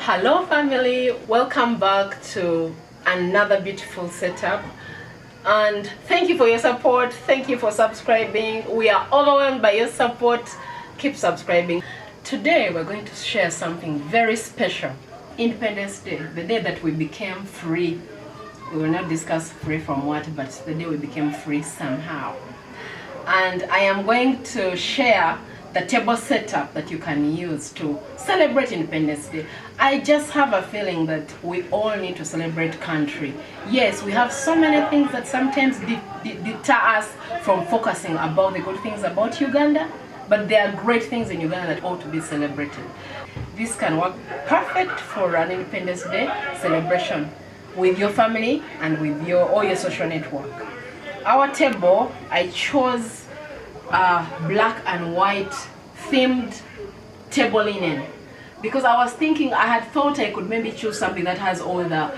Hello family, welcome back to another beautiful setup, and thank you for your support. Thank you for subscribing. We are overwhelmed by your support. Keep subscribing. Today we're going to share something very special. Independence Day, the day that we became free. We will not discuss free from what, but the day we became free somehow. And I am going to share the table setup that you can use to celebrate Independence Day. I just have a feeling that we all need to celebrate country. Yes, we have so many things that sometimes deter us from focusing about the good things about Uganda, but there are great things in Uganda that ought to be celebrated. This can work perfect for an Independence Day celebration with your family and with all your social network. Our table, I chose black and white themed table linen because I was thinking, I had thought I could maybe choose something that has all the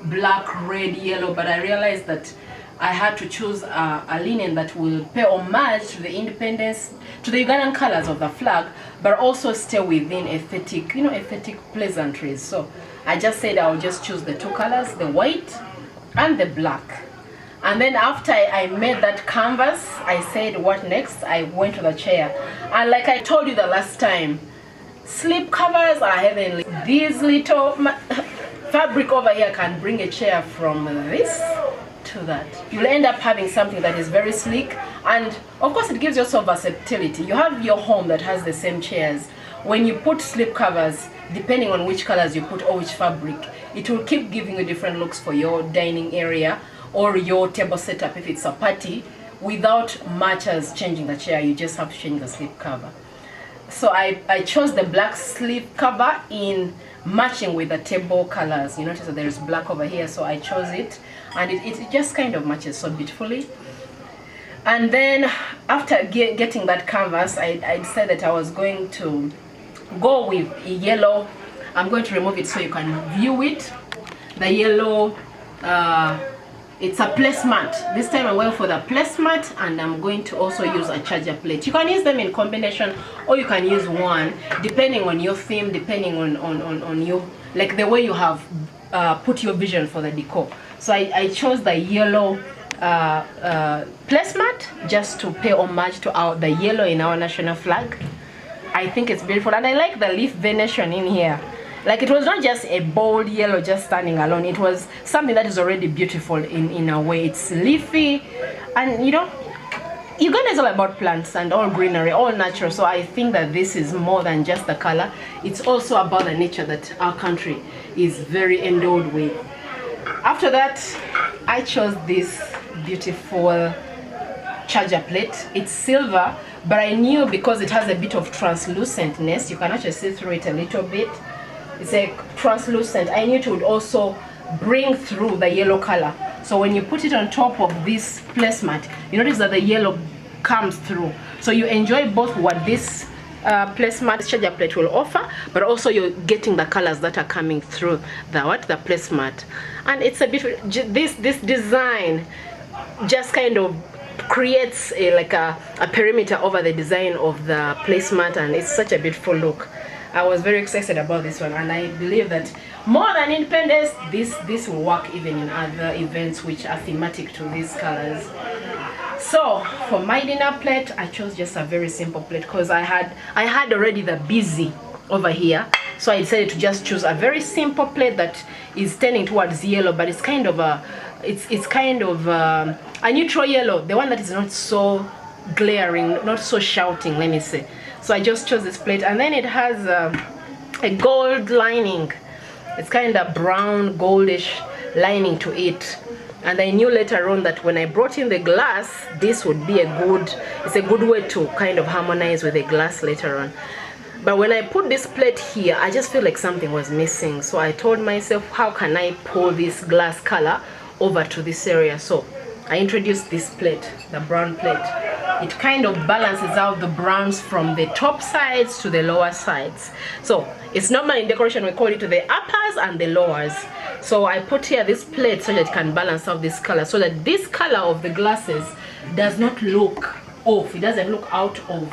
black, red, yellow, but I realized that I had to choose a linen that will pay homage to the independence, to the Ugandan colors of the flag, but also stay within aesthetic, aesthetic pleasantries. So I just said I'll just choose the two colors, the white and the black. And then after I made that canvas, I said, what next? I went to the chair. And like I told you the last time, slip covers are heavenly. These little fabric over here can bring a chair from this to that. You'll end up having something that is very sleek. And of course it gives you also versatility. You have your home that has the same chairs. When you put slip covers, depending on which colors you put or which fabric, it will keep giving you different looks for your dining area or your table setup if it's a party, without much as changing the chair. You just have to change the slip cover. So I chose the black slip cover in matching with the table colors. You notice that there's black over here, so I chose it, and it just kind of matches so beautifully. And then after getting that canvas, I decided that I was going to go with yellow. I'm going to remove it so you can view it. The yellow, it's a placemat. This time I went for the placemat, and I'm going to also use a charger plate. You can use them in combination, or you can use one, depending on your theme, depending on your, like the way you have put your vision for the decor. So I chose the yellow placemat just to pay homage to the yellow in our national flag. I think it's beautiful, and I like the leaf venation in here. Like, it was not just a bold yellow just standing alone. It was something that is already beautiful in a way. It's leafy, and Uganda is all about plants and all greenery, all natural. So I think that this is more than just the color. It's also about the nature that our country is very endowed with. After that, I chose this beautiful charger plate. It's silver, but I knew because it has a bit of translucentness, you can actually see through it a little bit. It's a translucent. I knew it would also bring through the yellow color. So when you put it on top of this placemat, you notice that the yellow comes through. So you enjoy both what this placemat charger plate will offer, but also you're getting the colors that are coming through the placemat. And it's a bit, this design just kind of creates a perimeter over the design of the placemat, and it's such a beautiful look. I was very excited about this one, and I believe that more than Independence, this will work even in other events which are thematic to these colors. So for my dinner plate, I chose just a very simple plate because I had already the busy over here. So I decided to just choose a very simple plate that is tending towards yellow, but it's kind of a neutral yellow, the one that is not so glaring, not so shouting, let me say. So I just chose this plate, and then it has a gold lining. It's kind of brown goldish lining to it, and I knew later on that when I brought in the glass, this would be it's a good way to kind of harmonize with the glass later on. But when I put this plate here, I just feel like something was missing. So I told myself, how can I pull this glass color over to this area? So I introduced this plate, the brown plate. It kind of balances out the browns from the top sides to the lower sides. So it's normal in decoration, we call it the uppers and the lowers. So I put here this plate so that it can balance out this color, so that this color of the glasses does not look off. It doesn't look out of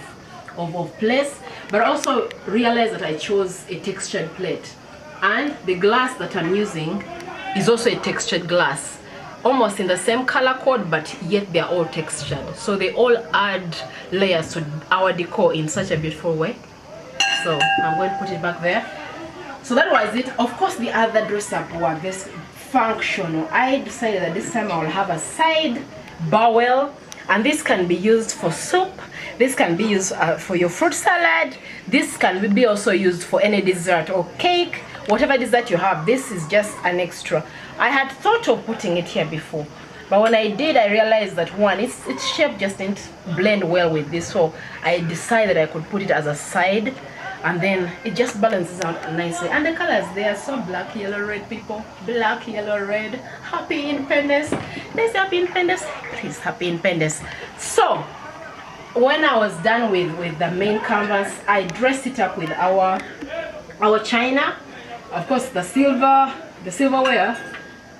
place. But also realize that I chose a textured plate. And the glass that I'm using is also a textured glass, almost in the same color code, but yet they're all textured, so they all add layers to our decor in such a beautiful way. So I'm going to put it back there. So that was it. Of course, the other dress up were this functional. I decided that this time I will have a side bowel, and this can be used for soup, this can be used for your fruit salad, this can be also used for any dessert or cake, whatever dessert you have. This is just an extra. I had thought of putting it here before, but when I did, I realized that one, its shape just didn't blend well with this, so I decided I could put it as a side, and then it just balances out nicely. And the colors, they are so black, yellow, red, people. Black, yellow, red. Happy Independence. There's Happy Independence. Please, Happy Independence. So when I was done with the main canvas, I dressed it up with our china. Of course, the silverware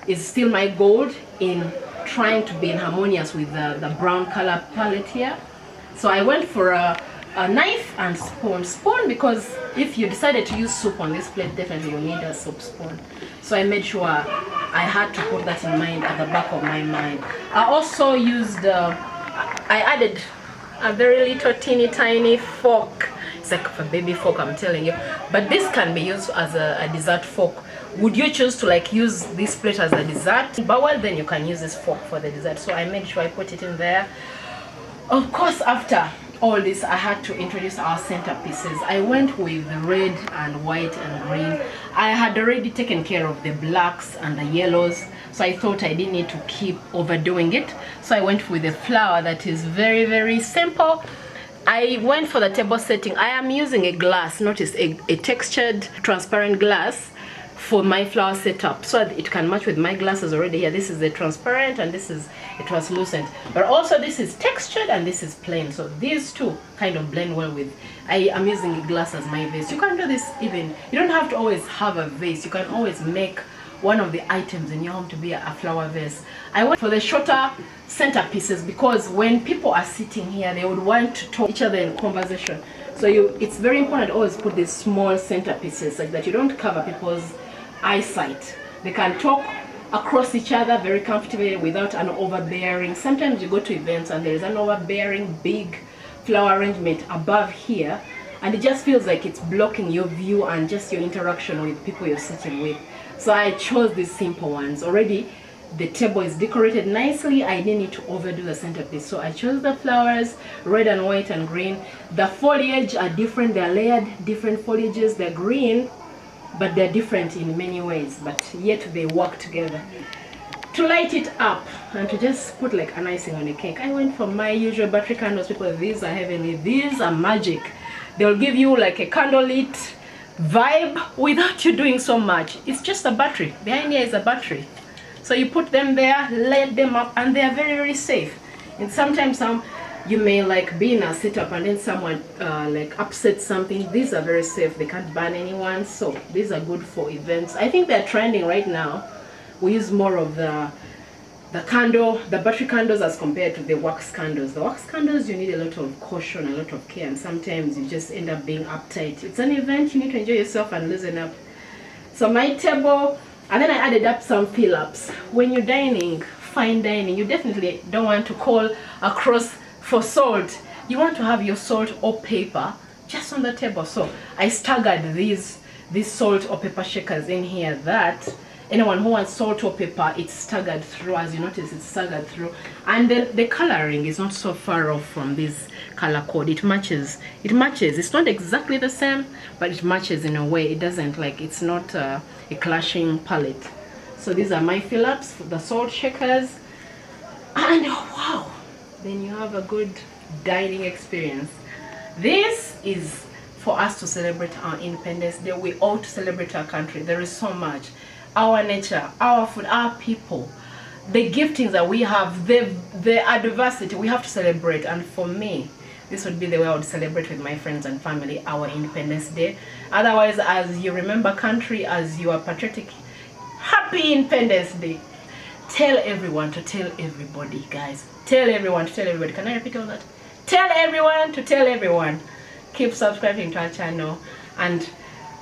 is still my gold in trying to be harmonious with the brown color palette here. So I went for a knife and spoon, because if you decided to use soup on this plate, definitely you need a soup spoon. So I made sure I had to put that in mind at the back of my mind. I also used I added a very little teeny tiny fork. It's like a baby fork, I'm telling you, but this can be used as a dessert fork. Would you choose to like use this plate as a dessert bowl, then you can use this fork for the dessert. So I made sure I put it in there. Of course, after all this, I had to introduce our centerpieces. I went with the red and white and green. I had already taken care of the blacks and the yellows, so I thought I didn't need to keep overdoing it. So I went with a flower that is very, very simple. I went for the table setting. I am using a glass, notice a textured transparent glass for my flower setup, so that it can match with my glasses already here. This is a transparent and this is a translucent, but also this is textured and this is plain, so these two kind of blend well with. I am using a glass as my vase. You can do this, even you don't have to always have a vase. You can always make one of the items in your home to be a flower vase. I went for the shorter centerpieces because when people are sitting here, they would want to talk to each other in conversation. So it's very important to always put these small centerpieces like that. You don't cover people's eyesight. They can talk across each other very comfortably without an overbearing. Sometimes you go to events and there is an overbearing big flower arrangement above here, and it just feels like it's blocking your view and just your interaction with people you're sitting with. So I chose these simple ones. Already the table is decorated nicely. I didn't need to overdo the centerpiece, so I chose the flowers, red and white and green. The foliage are different. They're layered, different foliages. They're green, but they're different in many ways, but yet they work together. To light it up and to just put like an icing on the cake, I went for my usual battery candles. People, these are heavenly. These are magic. They'll give you like a candlelit vibe without you doing so much. It's just a battery. Behind here is a battery. So you put them there, light them up, and they are very, very safe. And sometimes you may like be in a setup and then someone like upsets something. These are very safe. They can't burn anyone. So these are good for events. I think they're trending right now. We use more of the battery candles as compared to the wax candles. The wax candles, you need a lot of caution, a lot of care, and sometimes you just end up being uptight. It's an event, you need to enjoy yourself and loosen up. So my table, and then I added up some fill-ups. When you're dining, fine dining, you definitely don't want to call across for salt. You want to have your salt or pepper just on the table. So I staggered these salt or pepper shakers in here, that anyone who wants salt or pepper, it's staggered through. As you notice, it's staggered through, and then the coloring is not so far off from this color code. It matches. It's not exactly the same, but it matches in a way. It doesn't, like, it's not a clashing palette. So these are my fill-ups, the salt shakers, and wow, then you have a good dining experience. This is for us to celebrate our Independence Day. We ought to celebrate our country. There is so much. Our nature, our food, our people, the giftings that we have, the adversity we have to celebrate. And for me, this would be the way I would celebrate with my friends and family our Independence Day. Otherwise, as you remember country, as you are patriotic, happy Independence Day. Tell everyone to tell everybody, guys. Tell everyone to tell everybody. Can I repeat all that? Tell everyone to tell everyone. Keep subscribing to our channel, and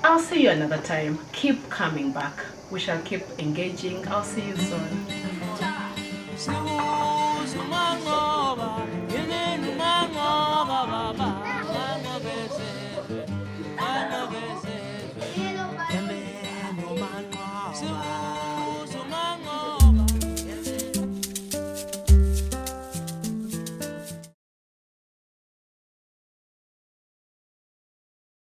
I'll see you another time. Keep coming back. We shall keep engaging. I'll see you soon.